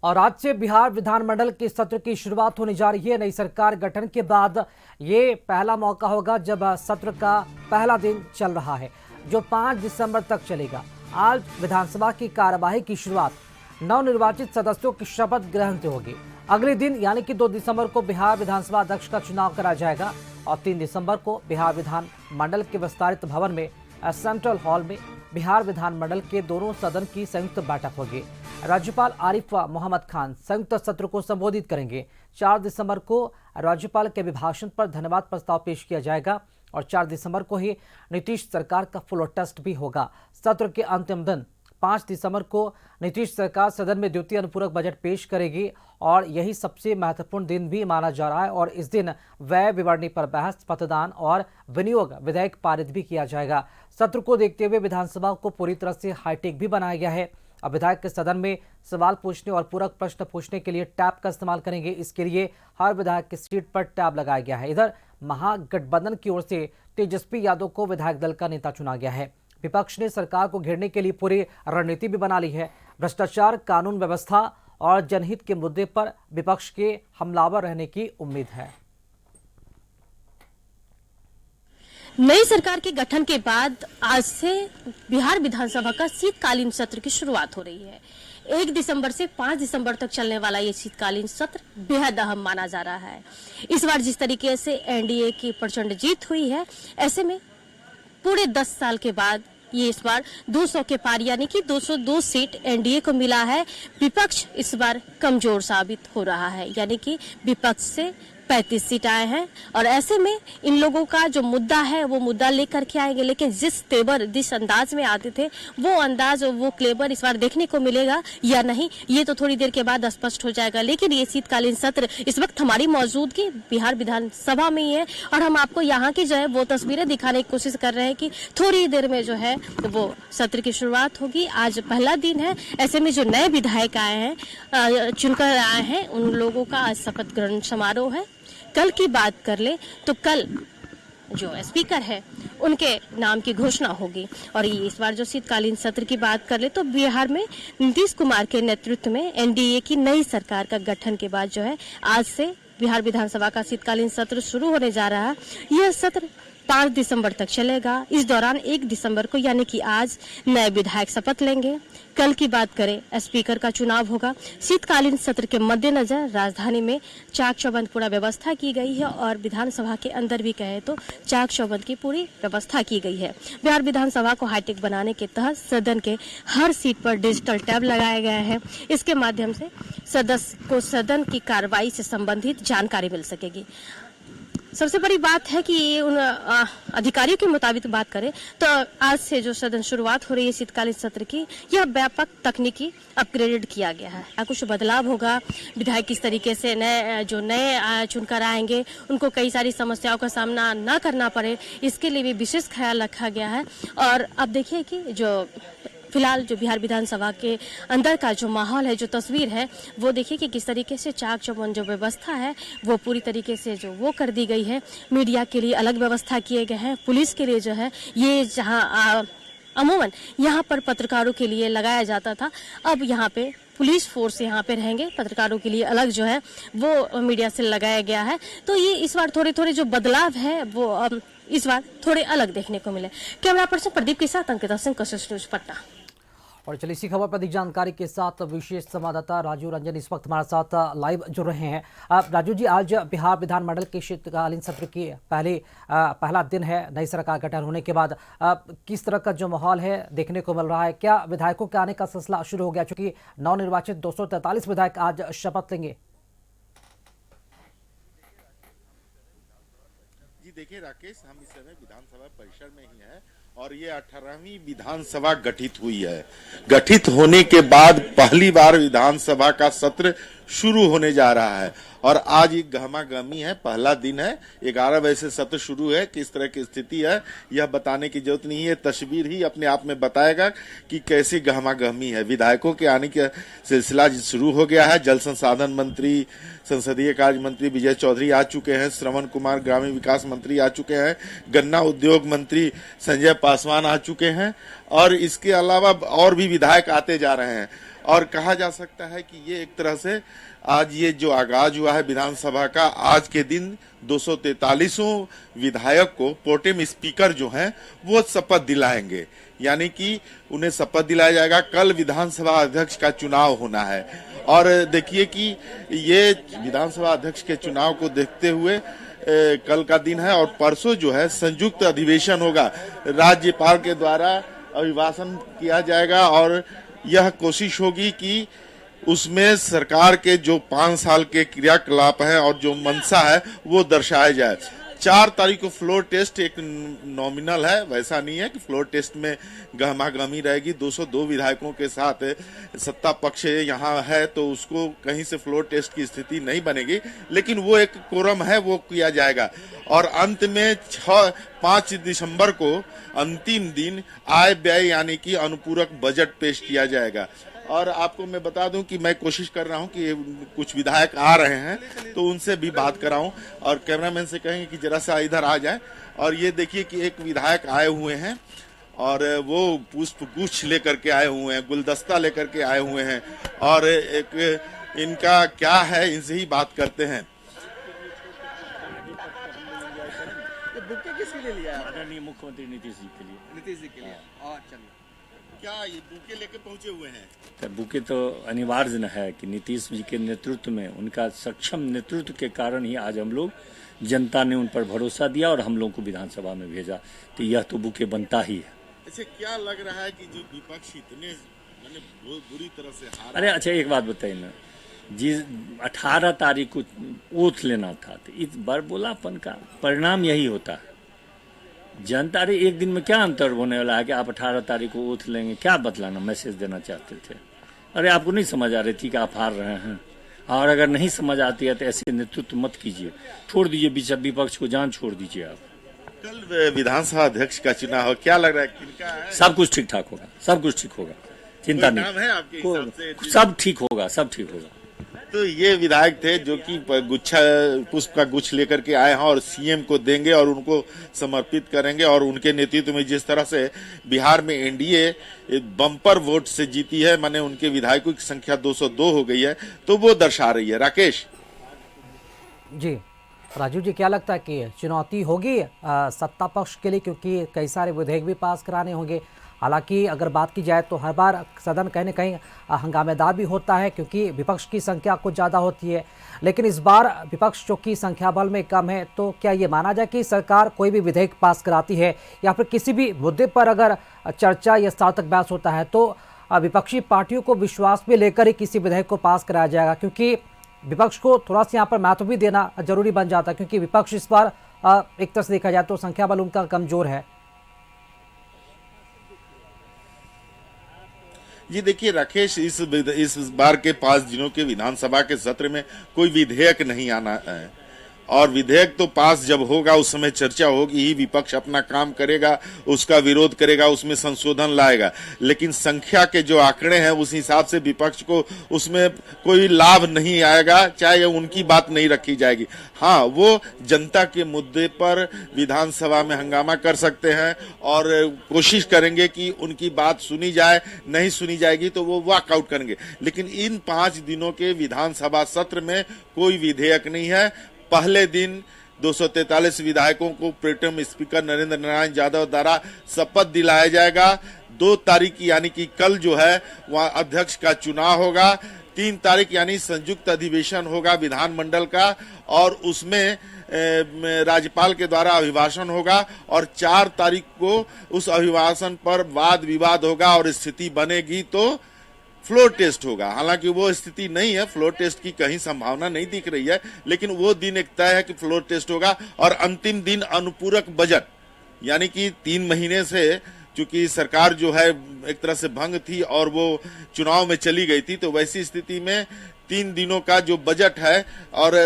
और आज से बिहार विधानमंडल के सत्र की शुरुआत होने जा रही है। नई सरकार गठन के बाद ये पहला मौका होगा जब सत्र का पहला दिन चल रहा है, जो 5 दिसंबर तक चलेगा। आज विधानसभा की कार्यवाही की शुरुआत नवनिर्वाचित सदस्यों की शपथ ग्रहण से होगी। अगले दिन यानी कि 2 दिसंबर को बिहार विधानसभा अध्यक्ष का चुनाव कराया जाएगा और 3 दिसंबर को बिहार विधानमंडल के विस्तारित भवन में सेंट्रल हॉल में बिहार विधानमंडल के दोनों सदन की संयुक्त बैठक होगी। राज्यपाल आरिफ मोहम्मद खान संयुक्त सत्र को संबोधित करेंगे। 4 दिसंबर को राज्यपाल के अभिभाषण पर धन्यवाद प्रस्ताव पेश किया जाएगा और 4 दिसंबर को ही नीतीश सरकार का फ्लोर टेस्ट भी होगा। सत्र के अंतिम दिन 5 दिसंबर को नीतीश सरकार सदन में द्वितीय अनुपूरक बजट पेश करेगी और यही सबसे महत्वपूर्ण दिन भी माना जा रहा है। और इस दिन व्यय विवरणी पर बहस, मतदान और विनियोग विधेयक पारित भी किया जाएगा। सत्र को देखते हुए विधानसभा को पूरी तरह से हाईटेक भी बनाया गया है। अब विधायक के सदन में सवाल पूछने और पूरक प्रश्न पूछने के लिए टैब का इस्तेमाल करेंगे। इसके लिए हर विधायक की सीट पर टैब लगाया गया है। इधर महागठबंधन की ओर से तेजस्वी यादव को विधायक दल का नेता चुना गया है। विपक्ष ने सरकार को घेरने के लिए पूरी रणनीति भी बना ली है। भ्रष्टाचार, कानून व्यवस्था और जनहित के मुद्दे पर विपक्ष के हमलावर रहने की उम्मीद है। नई सरकार के गठन के बाद आज से बिहार विधानसभा का शीतकालीन सत्र की शुरुआत हो रही है। 1 दिसंबर से 5 दिसंबर तक चलने वाला ये शीतकालीन सत्र बेहद अहम माना जा रहा है। इस बार जिस तरीके से एनडीए की प्रचंड जीत हुई है, ऐसे में पूरे 10 साल के बाद ये इस बार 200 के पार यानी कि 202 सीट एनडीए को मिला है। विपक्ष इस बार कमजोर साबित हो रहा है, यानी कि विपक्ष से 35 सीट आए हैं और ऐसे में इन लोगों का जो मुद्दा है वो मुद्दा लेकर के आएंगे, लेकिन जिस अंदाज में आते थे वो अंदाज, वो क्लेवर इस बार देखने को मिलेगा या नहीं, ये तो थोड़ी देर के बाद स्पष्ट हो जाएगा। लेकिन ये शीतकालीन सत्र इस वक्त हमारी मौजूदगी बिहार विधानसभा में ही है और हम आपको यहाँ की जो है वो तस्वीरें दिखाने की कोशिश कर रहे हैं कि थोड़ी देर में जो है वो सत्र की शुरुआत होगी। आज पहला दिन है, ऐसे में जो नए विधायक आए हैं, चुनकर आए हैं, उन लोगों का आज शपथ ग्रहण समारोह है। कल की बात कर ले तो कल जो स्पीकर है उनके नाम की घोषणा होगी और ये इस बार जो शीतकालीन सत्र की बात कर ले तो बिहार में नीतीश कुमार के नेतृत्व में एनडीए की नई सरकार का गठन के बाद जो है आज से बिहार विधानसभा का शीतकालीन सत्र शुरू होने जा रहा है। यह सत्र 5 दिसंबर तक चलेगा। इस दौरान 1 दिसंबर को यानी कि आज नए विधायक शपथ लेंगे। कल की बात करें, स्पीकर का चुनाव होगा। शीतकालीन सत्र के मद्देनजर राजधानी में चाक चौबंद पूरा व्यवस्था की गई है और विधानसभा के अंदर भी कहे तो चाक चौबंद की पूरी व्यवस्था की गई है। बिहार विधानसभा को हाईटेक बनाने के तहत सदन के हर सीट पर डिजिटल टैब लगाए गए हैं। इसके माध्यम से सदस्य को सदन की कार्रवाई से संबंधित जानकारी मिल सकेगी। सबसे बड़ी बात है कि उन अधिकारियों के मुताबिक बात करें तो आज से जो सदन शुरुआत हो रही है शीतकालीन सत्र की, यह व्यापक तकनीकी अपग्रेडेड किया गया है। कुछ बदलाव होगा। विधायक किस तरीके से नए चुनकर आएंगे, उनको कई सारी समस्याओं का सामना न करना पड़े, इसके लिए भी विशेष ख्याल रखा गया है। और अब देखिए कि जो फिलहाल जो बिहार विधानसभा के अंदर का जो माहौल है, जो तस्वीर है, वो देखिए कि किस तरीके से चाक चौबंद जो व्यवस्था है वो पूरी तरीके से जो वो कर दी गई है। मीडिया के लिए अलग व्यवस्था किए गए हैं। पुलिस के लिए जो है ये जहां अमूमन यहाँ पर पत्रकारों के लिए लगाया जाता था, अब यहाँ पे पुलिस फोर्स यहाँ पे रहेंगे। पत्रकारों के लिए अलग जो है वो मीडिया से लगाया गया है। तो ये इस बार थोड़े जो बदलाव है वो इस बार थोड़े अलग देखने को मिले। कैमरा पर्सन प्रदीप के साथ अंकिता सिंह, कशिश न्यूज, पटना। और चलिए इसी खबर पर अधिक जानकारी के साथ विशेष संवाददाता राजू रंजन इस वक्त हमारे साथ लाइव जुड़ रहे हैं। राजू जी, आज बिहार विधानमंडल के शीतकालीन सत्र की पहला दिन है नई सरकार गठन होने के बाद। किस तरह का जो माहौल है देखने को मिल रहा है? क्या विधायकों के आने का सिलसिला शुरू हो गया, चूंकि नवनिर्वाचित 243 विधायक आज शपथ लेंगे? जी देखिए राकेश, हम इस समय विधानसभा परिसर में ही हैं और ये 18वीं विधानसभा गठित हुई है। गठित होने के बाद पहली बार विधानसभा का सत्र शुरू होने जा रहा है और आज एक गहमा-गहमी है, पहला दिन है। 11 बजे से सत्र शुरू है। किस तरह की स्थिति है यह बताने की जरूरत नहीं है, तस्वीर ही अपने आप में बताएगा कि कैसी गहमा-गहमी है। विधायकों के आने का सिलसिला शुरू हो गया है। जल संसाधन मंत्री, संसदीय कार्य मंत्री विजय चौधरी आ चुके हैं, श्रवण कुमार ग्रामीण विकास मंत्री आ चुके हैं, गन्ना उद्योग मंत्री संजय पासवान आ चुके हैं और इसके अलावा और भी विधायक आते जा रहे हैं। और कहा जा सकता है कि ये एक तरह से आज ये जो आगाज हुआ है विधानसभा का, आज के दिन 243 विधायक को प्रोटेम स्पीकर जो हैं वो शपथ दिलाएंगे, यानी कि उन्हें शपथ दिलाया जाएगा। कल विधानसभा अध्यक्ष का चुनाव होना है और देखिए कि ये विधानसभा अध्यक्ष के चुनाव को देखते हुए कल का दिन है और परसों जो है संयुक्त अधिवेशन होगा, राज्यपाल के द्वारा अभिभाषण किया जाएगा और यह कोशिश होगी कि उसमें सरकार के जो 5 साल के क्रियाकलाप है और जो मंशा है वो दर्शाया जाए। 4 तारीख को फ्लोर टेस्ट एक नॉमिनल है, वैसा नहीं है कि फ्लोर टेस्ट में गहमागहमी रहेगी। 202 विधायकों के साथ सत्ता पक्ष यहाँ है तो उसको कहीं से फ्लोर टेस्ट की स्थिति नहीं बनेगी, लेकिन वो एक कोरम है, वो किया जाएगा। और अंत में 5 दिसंबर को अंतिम दिन आय व्यय यानी कि अनुपूरक बजट पेश किया जाएगा। और आपको मैं बता दूं कि मैं कोशिश कर रहा हूं कि कुछ विधायक आ रहे हैं तो उनसे भी बात कराऊं और कैमरामैन से कहेंगे कि जरा सा इधर आ जाए। और ये देखिए कि एक विधायक आए हुए हैं और वो पुष्प गुच्छ लेकर के आए हुए हैं, गुलदस्ता लेकर के आए हुए हैं और एक इनका क्या है, इनसे ही बात करते हैं। बुके किसके लिए लिया है? आदरणीय मुख्यमंत्री नीतीश जी के लिए। नीतीश जी के लिए। और चलिए, क्या ये बुके लेके पहुंचे हुए हैं? तो बुके तो अनिवार्य है कि नीतीश जी के नेतृत्व में, उनका सक्षम नेतृत्व के कारण ही आज हम लोग, जनता ने उन पर भरोसा दिया और हम लोग को विधानसभा में भेजा, तो यह तो बुके बनता ही है। अच्छा, क्या लग रहा है कि जो विपक्ष इतने बुरी तरह से हारा? अरे अच्छा, एक बात बताइए ना, जिस 18 तारीख को ओथ लेना था तो इस बड़बोलापन का परिणाम यही होता है। जनता, अरे एक दिन में क्या अंतर होने वाला है कि आप 18 तारीख को ओथ लेंगे, क्या बतलाना मैसेज देना चाहते थे? अरे आपको नहीं समझ आ रही थी कि आप हार रहे हैं? और अगर नहीं समझ आती है तो ऐसे नेतृत्व मत कीजिए, छोड़ दीजिए विपक्ष को, जान छोड़ दीजिए आप। कल विधानसभा अध्यक्ष का चुनाव, क्या लग रहा है किनका है? सब कुछ ठीक ठाक होगा, सब कुछ ठीक होगा, चिंता नाम है आपके हिसाब से? नहीं, सब ठीक होगा, सब ठीक होगा। तो ये विधायक थे जो कि गुच्छा पुष्प का गुच्छ लेकर के आए हैं और सीएम को देंगे और उनको समर्पित करेंगे। और उनके नेतृत्व में जिस तरह से बिहार में एनडीए बम्पर वोट से जीती है, माने उनके विधायकों की संख्या 202 हो गई है, तो वो दर्शा रही है। राकेश जी, राजू जी, क्या लगता है कि चुनौती होगी सत्ता पक्ष के लिए, क्योंकि कई सारे विधेयक भी पास कराने होंगे? हालांकि अगर बात की जाए तो हर बार सदन कहीं न कहीं हंगामेदार भी होता है क्योंकि विपक्ष की संख्या कुछ ज़्यादा होती है, लेकिन इस बार विपक्ष जो कि संख्या बल में कम है, तो क्या ये माना जाए कि सरकार कोई भी विधेयक पास कराती है या फिर किसी भी मुद्दे पर अगर चर्चा या सार्थक बहस होता है तो विपक्षी पार्टियों को विश्वास में लेकर ही किसी विधेयक को पास कराया जाएगा? क्योंकि विपक्ष को थोड़ा सा यहाँ पर महत्व भी देना जरूरी बन जाता है, क्योंकि विपक्ष इस बार एक तरह से देखा जाए तो संख्या बल उनका कमजोर है। जी देखिए राकेश, इस बार के 5 दिनों के विधानसभा के सत्र में कोई विधेयक नहीं आना है और विधेयक तो पास जब होगा उस समय चर्चा होगी ही, विपक्ष अपना काम करेगा, उसका विरोध करेगा, उसमें संशोधन लाएगा। लेकिन संख्या के जो आंकड़े हैं उस हिसाब से विपक्ष को उसमें कोई लाभ नहीं आएगा, चाहे उनकी बात नहीं रखी जाएगी। हाँ, वो जनता के मुद्दे पर विधानसभा में हंगामा कर सकते हैं और कोशिश करेंगे कि उनकी बात सुनी जाए, नहीं सुनी जाएगी तो वो वॉकआउट करेंगे। लेकिन इन 5 दिनों के विधानसभा सत्र में कोई विधेयक नहीं है। पहले दिन 243 विधायकों को प्रोटेम स्पीकर नरेंद्र नारायण यादव द्वारा शपथ दिलाया जाएगा। 2 तारीख यानी कि कल जो है वहां अध्यक्ष का चुनाव होगा। 3 तारीख यानी संयुक्त अधिवेशन होगा विधानमंडल का और उसमें राज्यपाल के द्वारा अभिभाषण होगा और 4 तारीख को उस अभिभाषण पर वाद विवाद होगा और स्थिति बनेगी तो फ्लोर टेस्ट होगा। हालांकि वो स्थिति नहीं है, फ्लोर टेस्ट की कहीं संभावना नहीं दिख रही है, लेकिन वो दिन एक तय है कि फ्लोर टेस्ट होगा। और अंतिम दिन अनुपूरक बजट, यानी कि 3 महीने से चूंकि सरकार जो है एक तरह से भंग थी और वो चुनाव में चली गई थी, तो वैसी स्थिति में 3 दिनों का जो बजट है और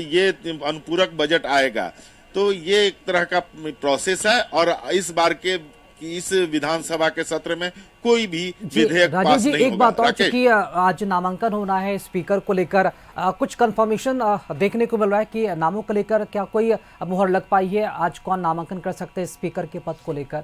ये अनुपूरक बजट आएगा। तो ये एक तरह का प्रोसेस है और इस बार के इस विधानसभा के सत्र में कोई भी विधेयक पास नहीं होगा। एक बात और, चूंकि आज नामांकन होना है स्पीकर को लेकर, कुछ कंफर्मेशन देखने को मिल रहा है कि नामों को लेकर क्या कोई मुहर लग पाई है? आज कौन नामांकन कर सकते हैं स्पीकर के पद को लेकर,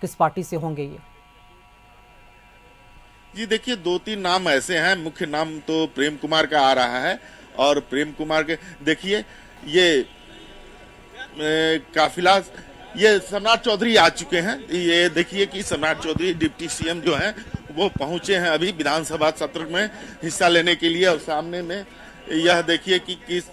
किस पार्टी से होंगे ये? जी देखिए, 2-3 नाम ऐसे हैं। मुख्य नाम तो प्रेम कुमार का आ रहा है, और प्रेम कुमार के देखिए ये काफिला, ये सम्राट चौधरी आ चुके हैं। ये देखिए कि सम्राट चौधरी डिप्टी सीएम जो हैं वो पहुंचे हैं अभी विधानसभा सत्र में हिस्सा लेने के लिए, और सामने में यह देखिए कि किस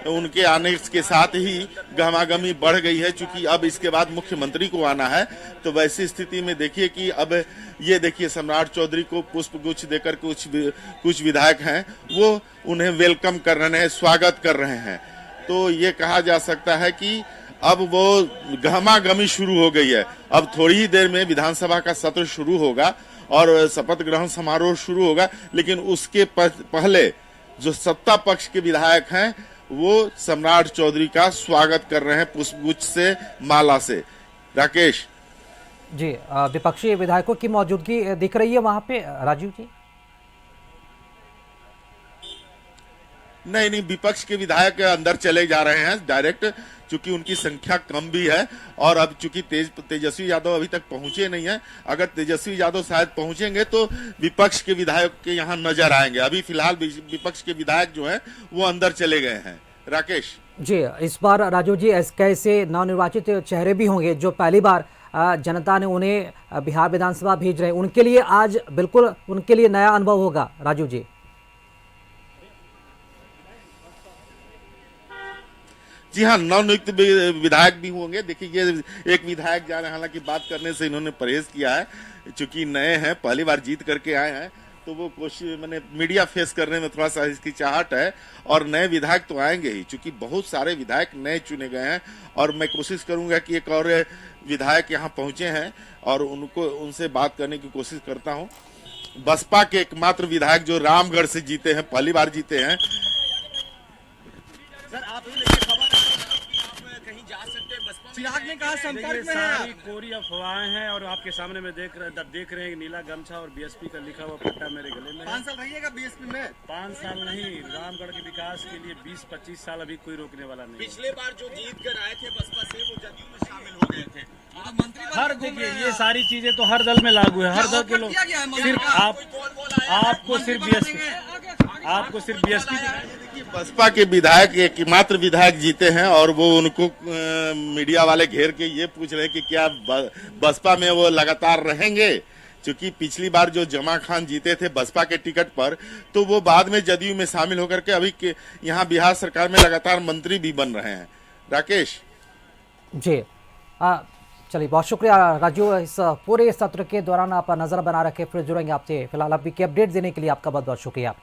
उनके आने के साथ ही गहमागमी बढ़ गई है, क्योंकि अब इसके बाद मुख्यमंत्री को आना है। तो वैसी स्थिति में देखिए कि अब ये देखिए सम्राट चौधरी को पुष्प गुच्छ देकर कुछ विधायक हैं वो उन्हें वेलकम कर रहे हैं, स्वागत कर रहे हैं। तो ये कहा जा सकता है कि अब वो गहमागमी शुरू हो गई है। अब थोड़ी ही देर में विधानसभा का सत्र शुरू होगा और शपथ ग्रहण समारोह शुरू होगा, लेकिन उसके पहले जो सत्ता पक्ष के विधायक हैं वो सम्राट चौधरी का स्वागत कर रहे हैं पुष्पगुच्छ से, माला से। राकेश जी, विपक्षी विधायकों की मौजूदगी दिख रही है वहां पे, राजीव जी? नहीं, विपक्ष के विधायक अंदर चले जा रहे हैं डायरेक्ट, चूंकि उनकी संख्या कम भी है। और अब चूंकि तेजस्वी यादव अभी तक पहुंचे नहीं है, अगर तेजस्वी यादव शायद पहुंचेंगे तो विपक्ष के विधायक के यहाँ नजर आएंगे। अभी फिलहाल विपक्ष के विधायक जो हैं वो अंदर चले गए हैं। राकेश जी, इस बार राजीव जी कैसे नवनिर्वाचित चेहरे भी होंगे जो पहली बार जनता ने उन्हें बिहार विधानसभा भेज रहे हैं, उनके लिए आज बिल्कुल उनके लिए नया अनुभव होगा राजीव जी। जी हाँ, नवनियुक्त विधायक भी होंगे। देखिए ये एक विधायक जा रहे हैं, हालांकि बात करने से इन्होंने परहेज किया है, चूंकि नए हैं, पहली बार जीत करके आए हैं, तो वो कोशिश मैंने मीडिया फेस करने में थोड़ा सा इसकी चाहत है। और नए विधायक तो आएंगे ही, चूंकि बहुत सारे विधायक नए चुने गए हैं। और मैं कोशिश करूंगा कि एक और विधायक यहाँ पहुंचे हैं और उनसे बात करने की कोशिश करता हूँ। बसपा के एकमात्र विधायक जो रामगढ़ से जीते हैं, पहली बार जीते हैं। सर आप भी देखिए खबर आप कहीं जा सकते हैं, बसपा चिराग ने कहा संपर्क में है सारी कोरी अफवाहें हैं, और आपके सामने में देख रहे हैं नीला गमछा और बीएसपी का लिखा हुआ पट्टा मेरे गले में। 5 साल रहिएगा बीएसपी में? 5 साल नहीं, रामगढ़ के विकास के लिए 20-25 साल अभी कोई रोकने वाला नहीं। पिछले बार जो जीत कर आए थे बसपा से, वो जदयू में शामिल हो गए थे। तो मंत्री हर देखिए ये सारी चीजें तो हर दल में लागू है, हर दल के लोग। सिर्फ आपको सिर्फ बीएसपी बसपा के विधायक एकमात्र विधायक जीते हैं, और वो उनको मीडिया वाले घेर के ये पूछ रहे हैं कि क्या बसपा में वो लगातार रहेंगे। क्योंकि पिछली बार जो जमा खान जीते थे बसपा के टिकट पर, तो वो बाद में जदयू में शामिल होकर के अभी यहाँ बिहार सरकार में लगातार मंत्री भी बन रहे हैं। राकेश जी, चलिए बहुत शुक्रिया राजू, इस पूरे सत्र के दौरान आप नजर बना रखे। फिर जुड़ेंगे आपसे। फिलहाल अभी की अपडेट देने के लिए आपका बहुत बहुत शुक्रिया।